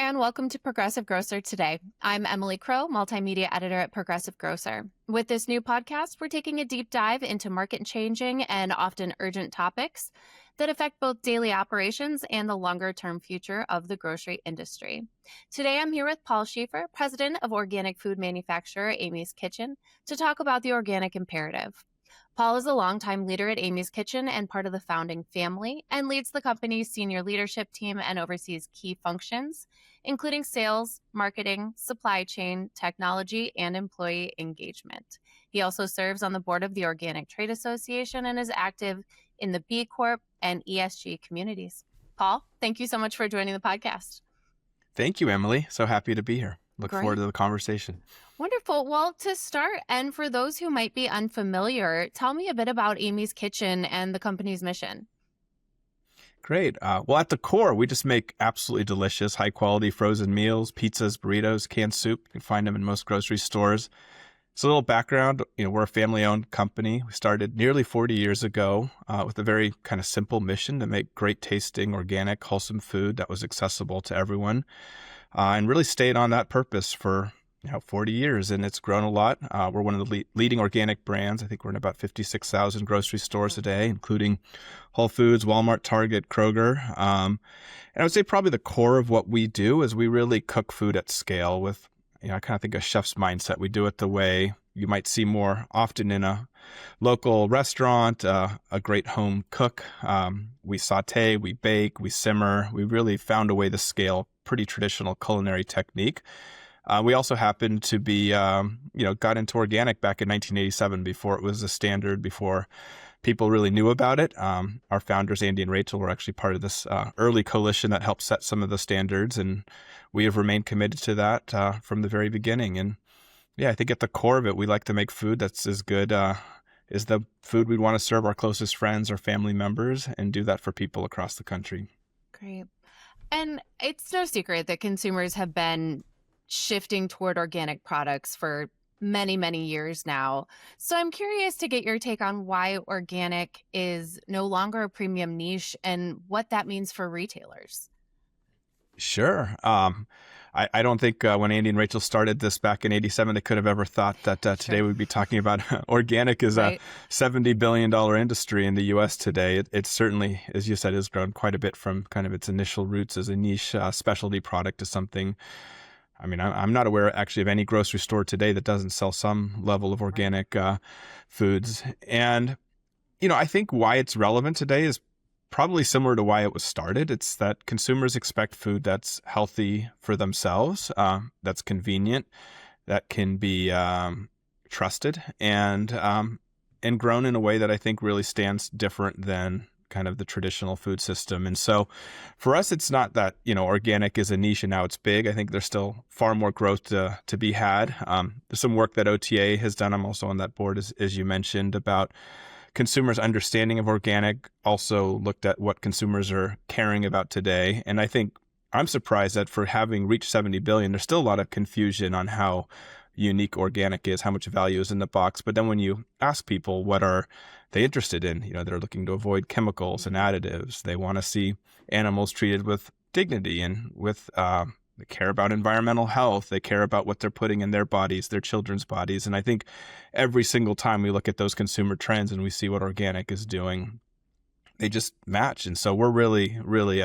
and welcome to Progressive Grocer Today. I'm Emily Crow, multimedia editor at Progressive Grocer. With this new podcast, we're taking a deep dive into market-changing and often urgent topics that affect both daily operations and the longer-term future of the grocery industry. Today, I'm here with Paul Schaefer, president of organic food manufacturer Amy's Kitchen, to talk about the organic imperative. Paul is a longtime leader at Amy's Kitchen and part of the founding family, and leads the company's senior leadership team and oversees key functions, including sales, marketing, supply chain, technology, and employee engagement. He also serves on the board of the Organic Trade Association and is active in the B Corp and ESG communities. Paul, thank you so much for joining the podcast. Thank you, Emily. So happy to be here. Look Great. forward to the conversation. Wonderful. Well, to start, and for those who might be unfamiliar, tell me a bit about Amy's Kitchen and the company's mission. Great. Well, at the core, we just make absolutely delicious, high-quality frozen meals, pizzas, burritos, canned soup. You can find them in most grocery stores. So a little background, we're a family-owned company. We started nearly 40 years ago with a very kind of simple mission to make great-tasting, organic, wholesome food that was accessible to everyone, and really stayed on that purpose for 40 years, and it's grown a lot. We're one of the leading organic brands. I think we're in about 56,000 grocery stores a day, including Whole Foods, Walmart, Target, Kroger. And I would say probably the core of what we do is we really cook food at scale with, I kind of think a chef's mindset. We do it the way you might see more often in a local restaurant, a great home cook. We saute, we bake, we simmer. We really found a way to scale pretty traditional culinary technique. We also happened to be, got into organic back in 1987 before it was a standard, before people really knew about it. Our founders, Andy and Rachel, were actually part of this early coalition that helped set some of the standards, and we have remained committed to that from the very beginning. And I think at the core of it, we like to make food that's as good as the food we'd want to serve our closest friends or family members, and do that for people across the country. Great. And it's no secret that consumers have been shifting toward organic products for many, many years now. So I'm curious to get your take on why organic is no longer a premium niche and what that means for retailers. Sure. I don't think when Andy and Rachel started this back in 87, they could have ever thought that today we'd be talking about organic as a $70 billion industry in the U.S. today. It certainly, as you said, has grown quite a bit from kind of its initial roots as a niche specialty product to something. I mean, I'm not aware actually of any grocery store today that doesn't sell some level of organic foods. And, I think why it's relevant today is probably similar to why it was started. It's that consumers expect food that's healthy for themselves, that's convenient, that can be trusted, and grown in a way that I think really stands different than kind of the traditional food system. And so for us, it's not that, organic is a niche and now it's big. I think there's still far more growth to be had. There's some work that OTA has done. I'm also on that board, as you mentioned, about consumers' understanding of organic, also looked at what consumers are caring about today. And I think I'm surprised that for having reached 70 billion, there's still a lot of confusion on how unique organic is, how much value is in the box. But then when you ask people what are they interested in, they're looking to avoid chemicals and additives. They want to see animals treated with dignity and with they care about environmental health. They care about what they're putting in their bodies, their children's bodies. And I think every single time we look at those consumer trends and we see what organic is doing, they just match. And so we're really, really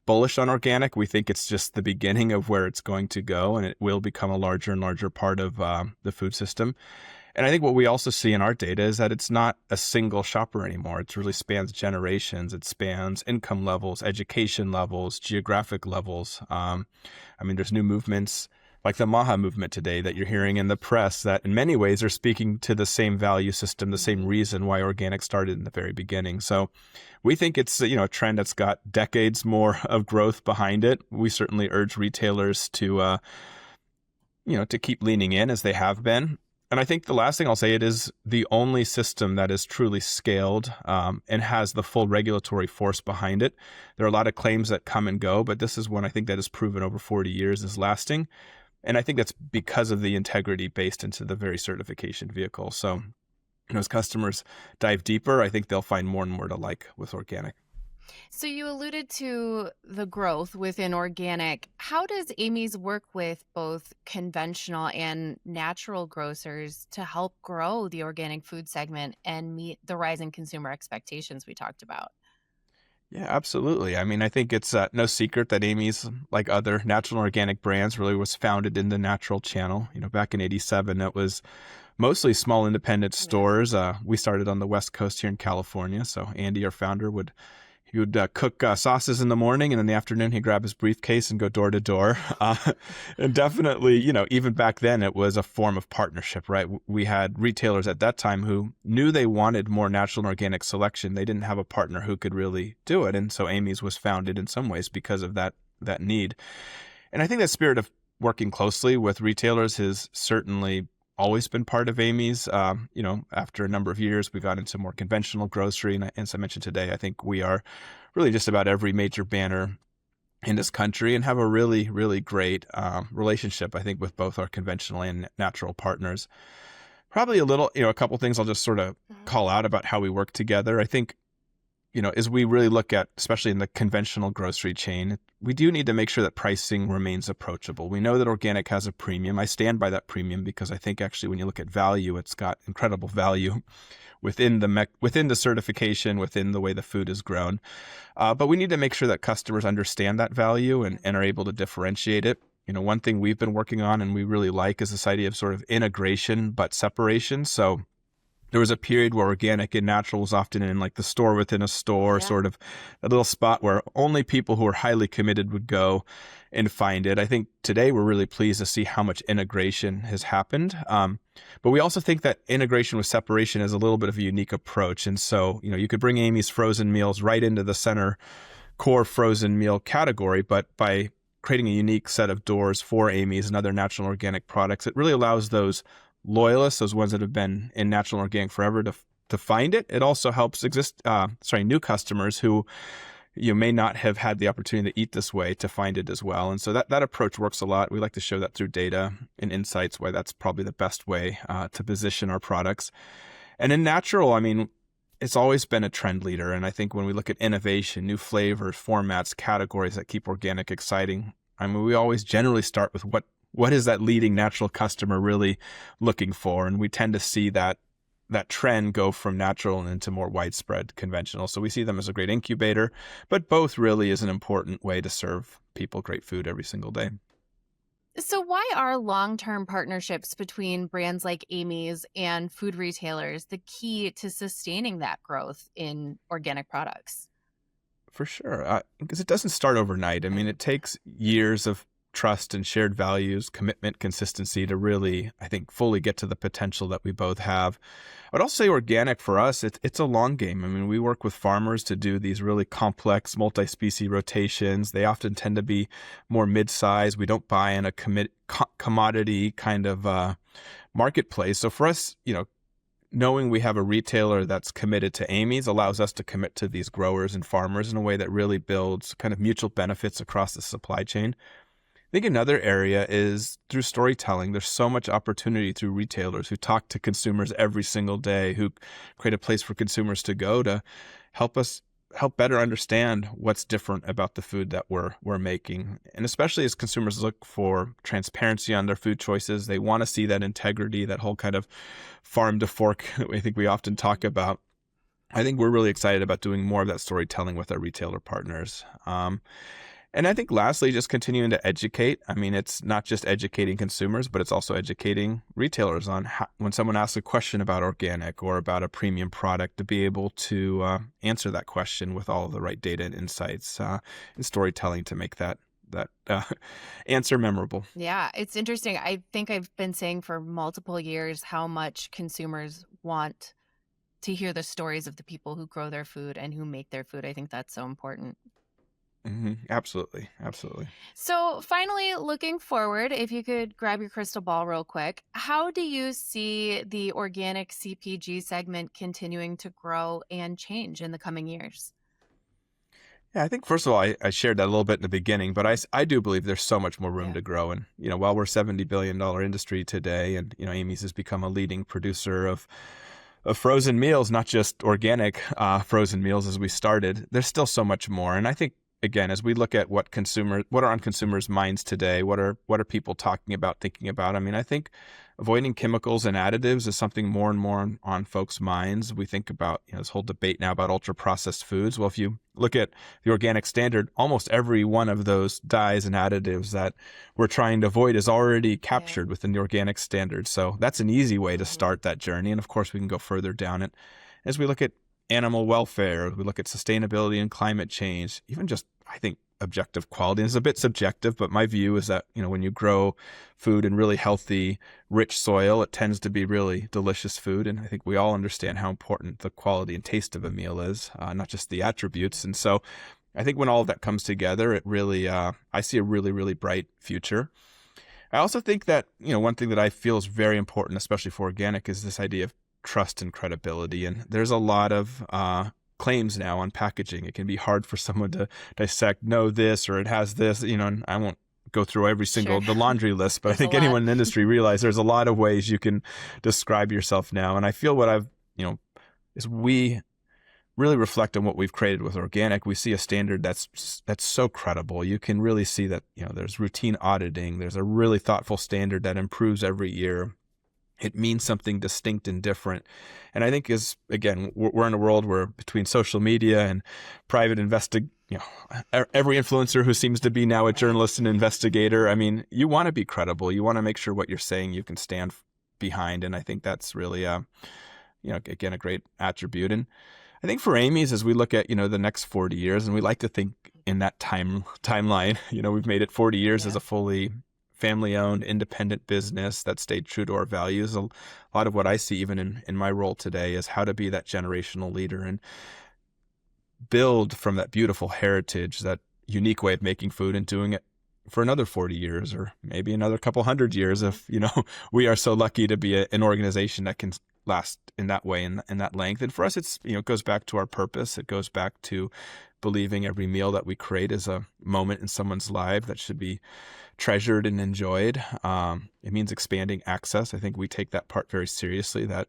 bullish on organic. We think it's just the beginning of where it's going to go, and it will become a larger and larger part of the food system. And I think what we also see in our data is that it's not a single shopper anymore. It really spans generations. It spans income levels, education levels, geographic levels. There's new movements like the MAHA movement today that you're hearing in the press that in many ways are speaking to the same value system, the same reason why organic started in the very beginning. So we think it's a trend that's got decades more of growth behind it. We certainly urge retailers to keep leaning in as they have been. And I think the last thing I'll say, it is the only system that is truly scaled and has the full regulatory force behind it. There are a lot of claims that come and go, but this is one I think that has proven over 40 years is lasting. And I think that's because of the integrity based into the very certification vehicle. So as customers dive deeper, I think they'll find more and more to like with organic. So you alluded to the growth within organic. How does Amy's work with both conventional and natural grocers to help grow the organic food segment and meet the rising consumer expectations we talked about? Yeah, absolutely. I mean, I think it's no secret that Amy's, like other natural and organic brands, really was founded in the natural channel. Back in '87, it was mostly small independent Yeah. stores. We started on the West Coast here in California. So Andy, our founder, he would cook sauces in the morning, and in the afternoon he'd grab his briefcase and go door to door. And definitely, even back then it was a form of partnership, right? We had retailers at that time who knew they wanted more natural and organic selection. They didn't have a partner who could really do it, and so Amy's was founded in some ways because of that need. And I think that spirit of working closely with retailers has certainly always been part of Amy's. After a number of years, we got into more conventional grocery. And as I mentioned today, I think we are really just about every major banner in this country and have a really, really great relationship, I think, with both our conventional and natural partners. Probably a couple things I'll just sort of call out about how we work together. I think, as we really look at, especially in the conventional grocery chain, we do need to make sure that pricing remains approachable. We know that organic has a premium. I stand by that premium because I think actually when you look at value, it's got incredible value within the certification, within the way the food is grown. But we need to make sure that customers understand that value and are able to differentiate it. One thing we've been working on and we really like is this idea of sort of integration but separation. So there was a period where organic and natural was often in like the store within a store, sort of a little spot where only people who are highly committed would go and find it. I think today we're really pleased to see how much integration has happened. But we also think that integration with separation is a little bit of a unique approach. And so, you could bring Amy's frozen meals right into the center core frozen meal category, but by creating a unique set of doors for Amy's and other natural and organic products, it really allows those loyalists, those ones that have been in natural and organic forever, to find it. It also helps new customers who may not have had the opportunity to eat this way to find it as well. And so that approach works a lot. We like to show that through data and insights, why that's probably the best way to position our products. And in natural, I mean, it's always been a trend leader. And I think when we look at innovation, new flavors, formats, categories that keep organic exciting, I mean, we always generally start with what is that leading natural customer really looking for? And we tend to see that trend go from natural and into more widespread conventional. So we see them as a great incubator, but both really is an important way to serve people great food every single day. So why are long-term partnerships between brands like Amy's and food retailers the key to sustaining that growth in organic products? For sure. Because it doesn't start overnight. I mean, it takes years of trust and shared values, commitment, consistency to really, I think, fully get to the potential that we both have. I would also say organic for us, it's a long game. I mean, we work with farmers to do these really complex multi-species rotations. They often tend to be more mid-size. We don't buy in a commodity kind of marketplace. So for us, knowing we have a retailer that's committed to Amy's allows us to commit to these growers and farmers in a way that really builds kind of mutual benefits across the supply chain. I think another area is through storytelling. There's so much opportunity through retailers who talk to consumers every single day, who create a place for consumers to go to help better understand what's different about the food that we're making. And especially as consumers look for transparency on their food choices, they want to see that integrity, that whole kind of farm to fork that I think we often talk about. I think we're really excited about doing more of that storytelling with our retailer partners. And I think lastly, just continuing to educate. I mean, it's not just educating consumers, but it's also educating retailers on how, when someone asks a question about organic or about a premium product, to be able to answer that question with all of the right data and insights and storytelling to make that answer memorable. Yeah, it's interesting. I think I've been saying for multiple years how much consumers want to hear the stories of the people who grow their food and who make their food. I think that's so important. Mm-hmm. Absolutely. Absolutely. So finally, looking forward, if you could grab your crystal ball real quick, how do you see the organic CPG segment continuing to grow and change in the coming years? Yeah, I think first of all, I shared that a little bit in the beginning, but I do believe there's so much more room to grow. And, while we're $70 billion industry today and, Amy's has become a leading producer of frozen meals, not just organic frozen meals as we started. There's still so much more. And I think, again, as we look at what are on consumers' minds today, what are people talking about, thinking about? I mean, I think avoiding chemicals and additives is something more and more on folks' minds. We think about this whole debate now about ultra-processed foods. Well, if you look at the organic standard, almost every one of those dyes and additives that we're trying to avoid is already captured within the organic standard. So that's an easy way to start that journey. And of course, we can go further down it as we look at animal welfare, we look at sustainability and climate change, even just, I think, objective quality. And it's a bit subjective, but my view is that, when you grow food in really healthy, rich soil, it tends to be really delicious food. And I think we all understand how important the quality and taste of a meal is, not just the attributes. And so I think when all of that comes together, it really, I see a really, really bright future. I also think that, one thing that I feel is very important, especially for organic, is this idea of trust and credibility. And there's a lot of claims now on packaging. It can be hard for someone to dissect, no, this, or it has this, and I won't go through every single, the laundry list, but I think anyone in the industry realizes there's a lot of ways you can describe yourself now. And I feel what I've, is we really reflect on what we've created with organic. We see a standard that's so credible. You can really see that, there's routine auditing. There's a really thoughtful standard that improves every year. It means something distinct and different. And I think again, we're in a world where between social media and private every influencer who seems to be now a journalist and investigator, I mean, you want to be credible. You want to make sure what you're saying you can stand behind. And I think that's really, again, a great attribute. And I think for Amy's, as we look at, the next 40 years, and we like to think in that timeline, we've made it 40 years as a fully family-owned, independent business that stayed true to our values. A lot of what I see even in my role today is how to be that generational leader and build from that beautiful heritage, that unique way of making food, and doing it for another 40 years or maybe another couple hundred years if, we are so lucky to be an organization that can last in that way and in that length. And for us, it's, it goes back to our purpose. It goes back to believing every meal that we create is a moment in someone's life that should be treasured and enjoyed. It means expanding access. I think we take that part very seriously, that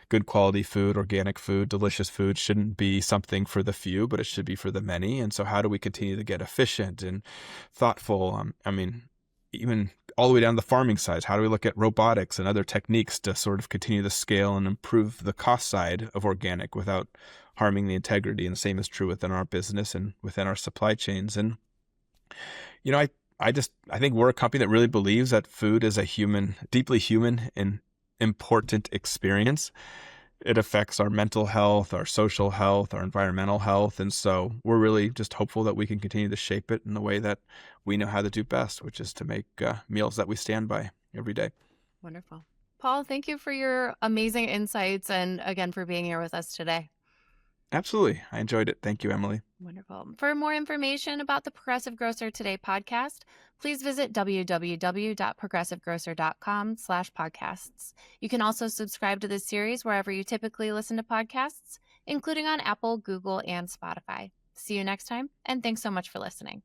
good quality food, organic food, delicious food shouldn't be something for the few, but it should be for the many. And so how do we continue to get efficient and thoughtful? Even all the way down to the farming side, how do we look at robotics and other techniques to sort of continue the scale and improve the cost side of organic without harming the integrity? And the same is true within our business and within our supply chains. And, I think we're a company that really believes that food is a deeply human and important experience. It affects our mental health, our social health, our environmental health. And so we're really just hopeful that we can continue to shape it in the way that we know how to do best, which is to make meals that we stand by every day. Wonderful. Paul, thank you for your amazing insights and again for being here with us today. Absolutely. I enjoyed it. Thank you, Emily. Wonderful. For more information about the Progressive Grocer Today podcast, please visit www.progressivegrocer.com/podcasts. You can also subscribe to this series wherever you typically listen to podcasts, including on Apple, Google, and Spotify. See you next time, and thanks so much for listening.